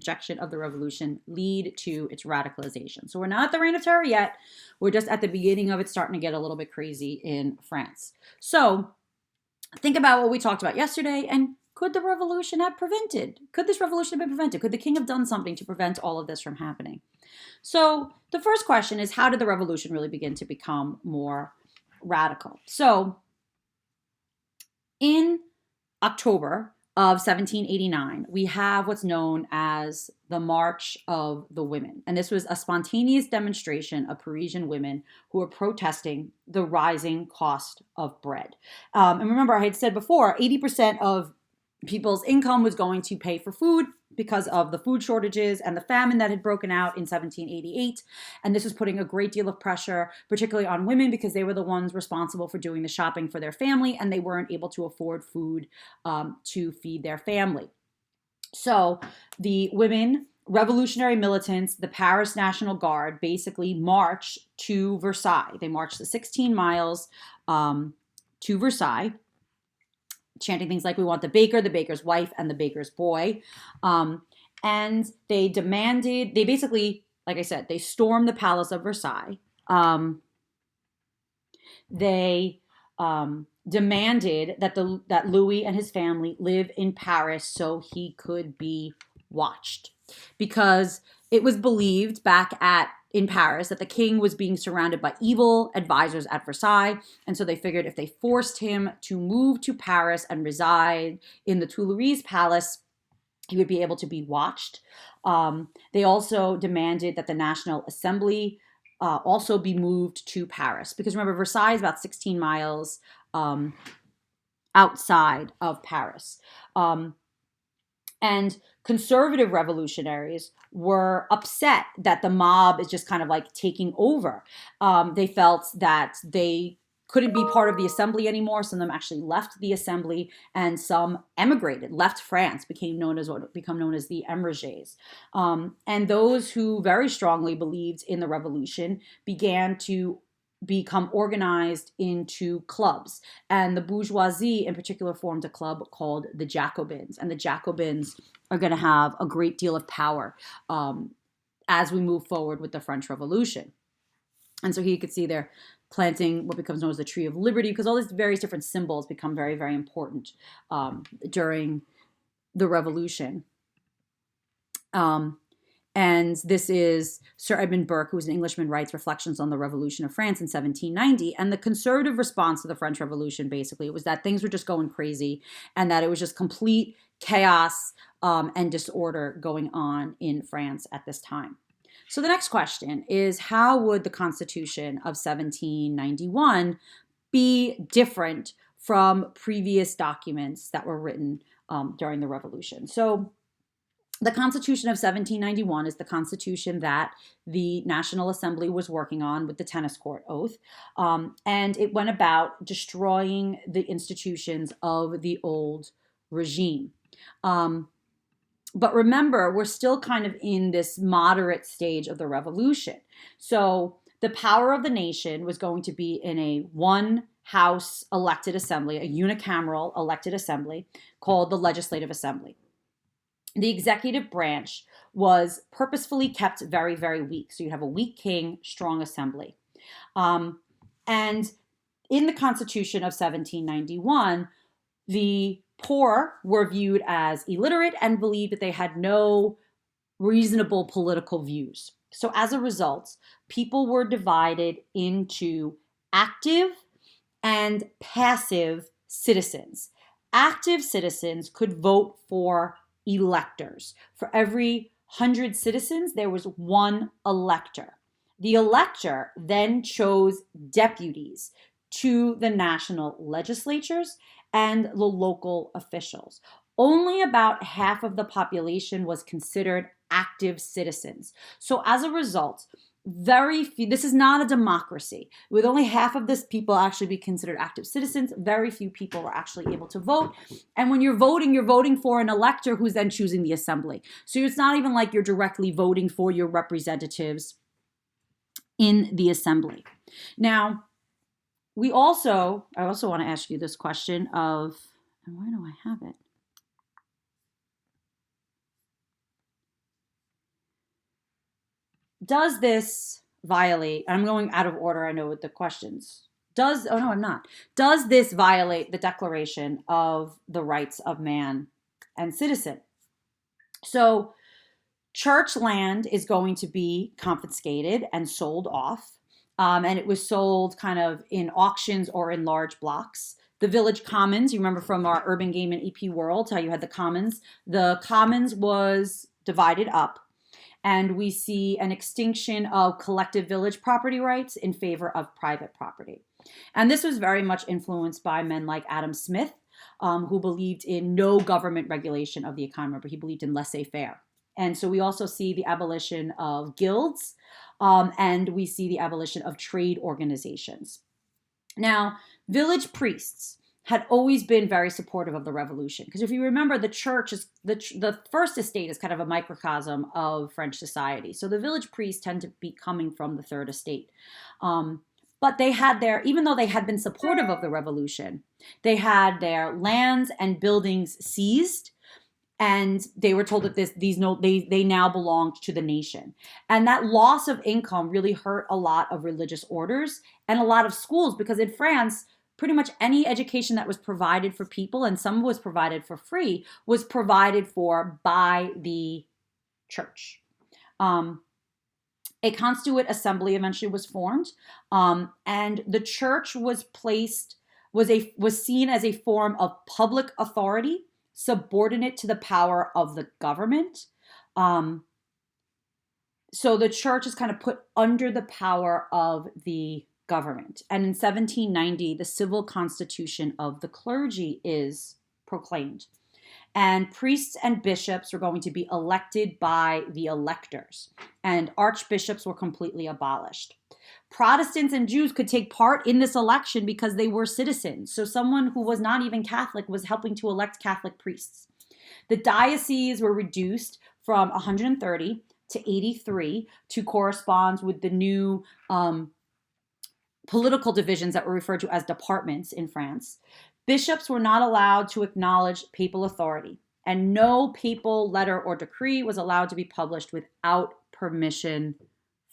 rejection of the revolution lead to its radicalization. So we're not at the Reign of Terror yet. We're just at the beginning of it starting to get a little bit crazy in France. So think about what we talked about yesterday, and could the revolution have prevented? Could this revolution have been prevented? Could the king have done something to prevent all of this from happening? So the first question is, how did the revolution really begin to become more radical? So in October of 1789, we have what's known as the March of the Women. And this was a spontaneous demonstration of Parisian women who were protesting the rising cost of bread. And remember, I had said before, 80% of people's income was going to pay for food because of the food shortages and the famine that had broken out in 1788. And this was putting a great deal of pressure, particularly on women, because they were the ones responsible for doing the shopping for their family, and they weren't able to afford food to feed their family. So the women, revolutionary militants, the Paris National Guard, basically marched to Versailles. They marched the 16 miles to Versailles, chanting things like, "We want the baker, the baker's wife, and the baker's boy." And they basically, like I said, they stormed the Palace of Versailles. They demanded that Louis and his family live in Paris so he could be watched. Because it was believed in Paris that the king was being surrounded by evil advisors at Versailles. And so they figured if they forced him to move to Paris and reside in the Tuileries Palace, he would be able to be watched. They also demanded that the National Assembly also be moved to Paris. Because remember, Versailles is about 16 miles outside of Paris. And conservative revolutionaries were upset that the mob is just kind of like taking over. They felt that they couldn't be part of the assembly anymore. Some of them actually left the assembly, and some emigrated, left France, become known as the émigrés. And those who very strongly believed in the revolution began to become organized into clubs. And the bourgeoisie in particular formed a club called the Jacobins. And the Jacobins are going to have a great deal of power as we move forward with the French Revolution. And so here you can see they're planting what becomes known as the Tree of Liberty, because all these various different symbols become very, very important during the Revolution. And this is Sir Edmund Burke, who was an Englishman, writes Reflections on the Revolution of France in 1790. And the conservative response to the French Revolution, basically, was that things were just going crazy and that it was just complete chaos and disorder going on in France at this time. So the next question is, how would the Constitution of 1791 be different from previous documents that were written during the Revolution? So the Constitution of 1791 is the Constitution that the National Assembly was working on with the tennis court oath. And it went about destroying the institutions of the old regime. But remember, we're still kind of in this moderate stage of the revolution. So the power of the nation was going to be in a one-house elected assembly, a unicameral elected assembly called the Legislative Assembly. The executive branch was purposefully kept very, very weak. So you have a weak king, strong assembly. And in the Constitution of 1791, the poor were viewed as illiterate and believed that they had no reasonable political views. So as a result, people were divided into active and passive citizens. Active citizens could vote for electors. For every 100 citizens, there was one elector. The elector then chose deputies to the national legislatures and the local officials. Only about half of the population was considered active citizens. So as a result, very few, this is not a democracy. With only half of this people actually be considered active citizens, very few people were actually able to vote. And when you're voting for an elector who's then choosing the assembly. So it's not even like you're directly voting for your representatives in the assembly. Now, I also want to ask you this question of, and where do I have it? does this violate, I'm going out of order, I know, with the questions. Oh no, I'm not. Does this violate the Declaration of the Rights of Man and Citizen? So church land is going to be confiscated and sold off. And it was sold kind of in auctions or in large blocks. The village commons, you remember from our urban game and EP world, how you had the commons. The commons was divided up, and we see an extinction of collective village property rights in favor of private property. And this was very much influenced by men like Adam Smith, who believed in no government regulation of the economy, but he believed in laissez-faire. And so we also see the abolition of guilds, and we see the abolition of trade organizations. Now, village priests had always been very supportive of the revolution, because if you remember, the church is the first estate is kind of a microcosm of French society. So the village priests tend to be coming from the third estate. But they had even though they had been supportive of the revolution, they had their lands and buildings seized, and they were told that they now belonged to the nation. And that loss of income really hurt a lot of religious orders and a lot of schools, because in France, pretty much any education that was provided for people, and some was provided for free, was provided for by the church. A constituent assembly eventually was formed, and the church was seen as a form of public authority, subordinate to the power of the government. So the church is kind of put under the power of the government. And in 1790, the civil constitution of the clergy is proclaimed. And priests and bishops were going to be elected by the electors, and archbishops were completely abolished. Protestants and Jews could take part in this election because they were citizens. So someone who was not even Catholic was helping to elect Catholic priests. The dioceses were reduced from 130 to 83 to correspond with the new political divisions that were referred to as departments in France. Bishops were not allowed to acknowledge papal authority, and no papal letter or decree was allowed to be published without permission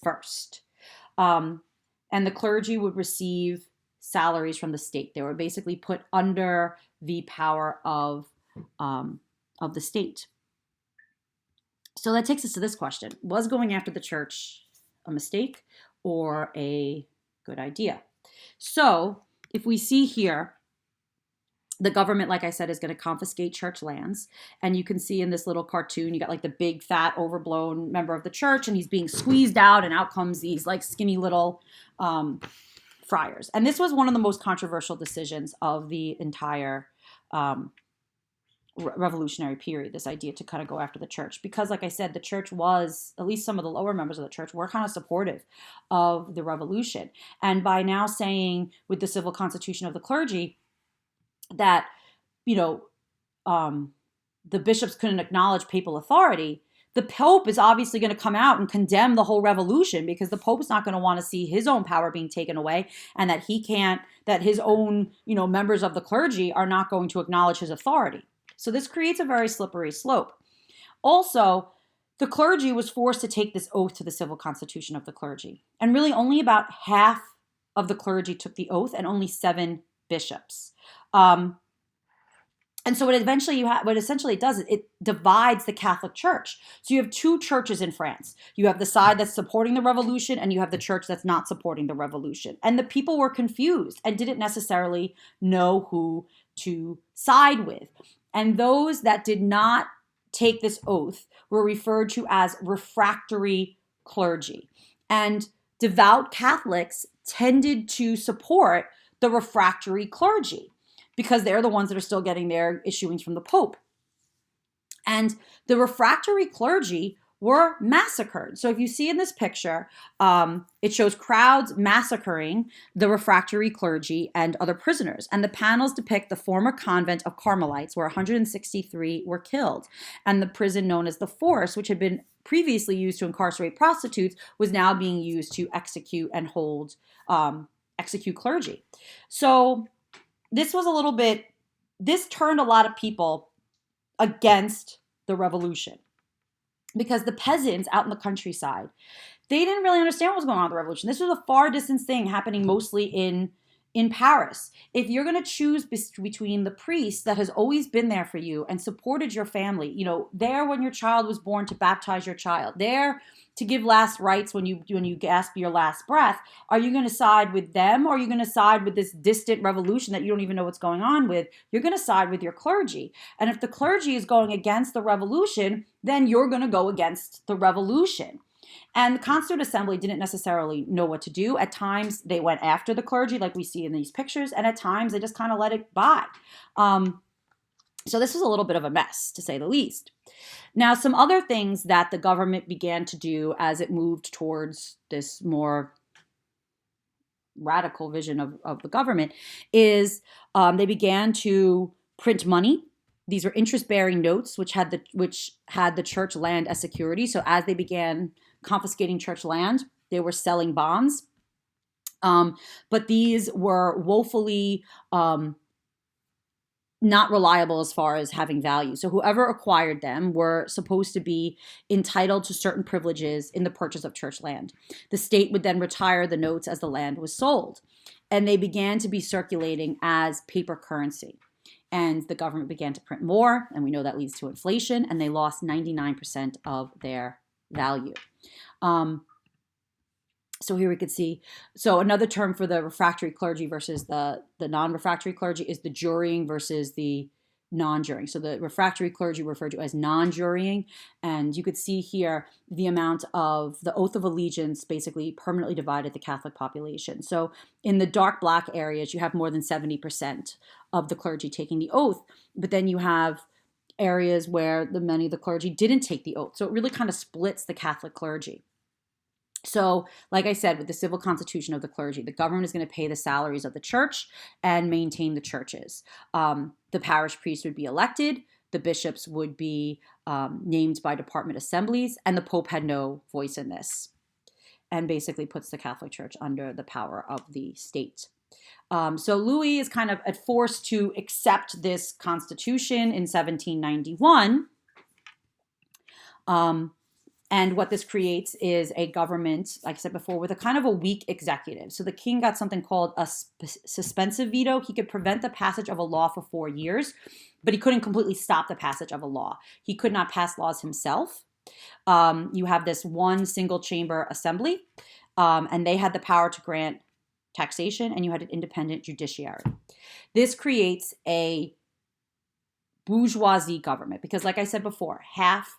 first. And the clergy would receive salaries from the state. They were basically put under the power of the state. So that takes us to this question. Was going after the church a mistake or a good idea? So if we see here, the government, like I said, is going to confiscate church lands. And you can see in this little cartoon, you got like the big, fat, overblown member of the church, and he's being squeezed out, and out comes these like skinny little friars. And this was one of the most controversial decisions of the entire revolutionary period, this idea to kind of go after the church. Because, like I said, the church was, at least some of the lower members of the church, were kind of supportive of the revolution. And by now saying with the civil constitution of the clergy, that, the bishops couldn't acknowledge papal authority, the Pope is obviously going to come out and condemn the whole revolution, because the Pope's not going to want to see his own power being taken away, and that that his own, members of the clergy are not going to acknowledge his authority. So this creates a very slippery slope. Also, the clergy was forced to take this oath to the civil constitution of the clergy. And really only about half of the clergy took the oath, and only 7 bishops. And so what essentially it does is it divides the Catholic Church. So you have 2 churches in France. You have the side that's supporting the revolution, and you have the church that's not supporting the revolution. And the people were confused and didn't necessarily know who to side with. And those that did not take this oath were referred to as refractory clergy. And devout Catholics tended to support the refractory clergy, because they're the ones that are still getting their issuings from the Pope. And the refractory clergy were massacred. So if you see in this picture, it shows crowds massacring the refractory clergy and other prisoners. And the panels depict the former convent of Carmelites, where 163 were killed. And the prison known as the Force, which had been previously used to incarcerate prostitutes, was now being used to execute and execute clergy. So this turned a lot of people against the revolution. because the peasants out in the countryside, they didn't really understand what was going on with the revolution. This was a far distant thing happening mostly in Paris. If you're going to choose between the priest that has always been there for you and supported your family, you know, there when your child was born to baptize your child, there to give last rites when you gasp your last breath, are you going to side with them, or are you going to side with this distant revolution that you don't even know what's going on with? You're going to side with your clergy. And if the clergy is going against the revolution, then you're going to go against the revolution. And the Constituent Assembly didn't necessarily know what to do. At times, they went after the clergy, like we see in these pictures, and at times, they just kind of let it by. So this was a little bit of a mess, to say the least. Now, some other things that the government began to do as it moved towards this more radical vision of the government is they began to print money. These were interest-bearing notes, which had the church land as security. So as they began confiscating church land, they were selling bonds. But these were woefully not reliable as far as having value. So whoever acquired them were supposed to be entitled to certain privileges in the purchase of church land. The state would then retire the notes as the land was sold. And they began to be circulating as paper currency. And the government began to print more, and we know that leads to inflation, and they lost 99% of their value. So here we could see, so another term for the refractory clergy versus the non-refractory clergy is the jurying versus the non-jurying. So the refractory clergy referred to as non-jurying, and you could see here the amount of the oath of allegiance basically permanently divided the Catholic population. So in the dark black areas, you have more than 70% of the clergy taking the oath, but then you have areas where many of the clergy didn't take the oath. So it really kind of splits the Catholic clergy. So, like I said, with the civil constitution of the clergy, the government is going to pay the salaries of the church and maintain the churches. The parish priests would be elected, the bishops would be named by department assemblies, and the Pope had no voice in this, and basically puts the Catholic Church under the power of the state. So Louis is kind of forced to accept this constitution in 1791. And what this creates is a government, like I said before, with a kind of a weak executive. So the king got something called a suspensive veto. He could prevent the passage of a law for 4 years, but he couldn't completely stop the passage of a law. He could not pass laws himself. You have this one single chamber assembly, and they had the power to grant taxation, and you had an independent judiciary. This creates a bourgeoisie government because, like I said before, half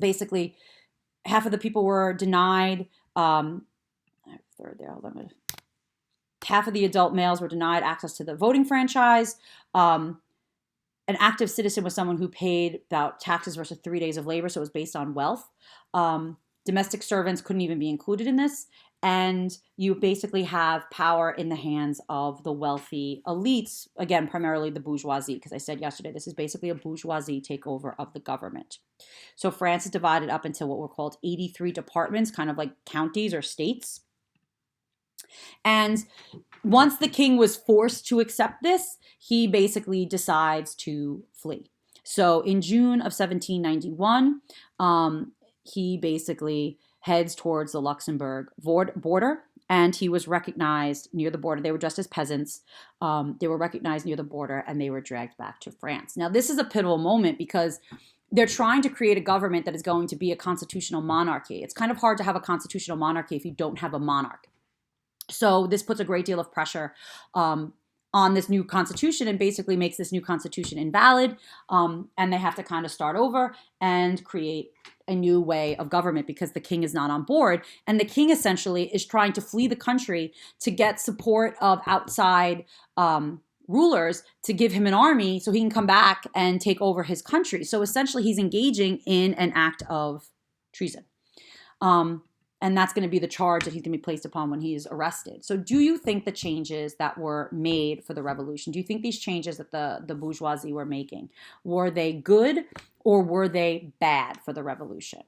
of the people were denied, half of the adult males were denied access to the voting franchise. An active citizen was someone who paid about taxes versus 3 days of labor, so it was based on wealth. Domestic servants couldn't even be included in this. And you basically have power in the hands of the wealthy elites, again, primarily the bourgeoisie, because I said yesterday, this is basically a bourgeoisie takeover of the government. So France is divided up into what were called 83 departments, kind of like counties or states. And once the king was forced to accept this, he basically decides to flee. So in June of 1791, he basically heads towards the Luxembourg border, and he was recognized near the border. They were dressed as peasants. They were recognized near the border, and they were dragged back to France. Now, this is a pivotal moment because they're trying to create a government that is going to be a constitutional monarchy. It's kind of hard to have a constitutional monarchy if you don't have a monarch. So this puts a great deal of pressure on this new constitution and basically makes this new constitution invalid. And they have to kind of start over and create a new way of government because the king is not on board. And the king essentially is trying to flee the country to get support of outside rulers to give him an army so he can come back and take over his country. So essentially he's engaging in an act of treason. And that's going to be the charge that he's going to be placed upon when he is arrested. So do you think the changes that were made for the revolution, do you think these changes that the bourgeoisie were making, were they good or were they bad for the revolution?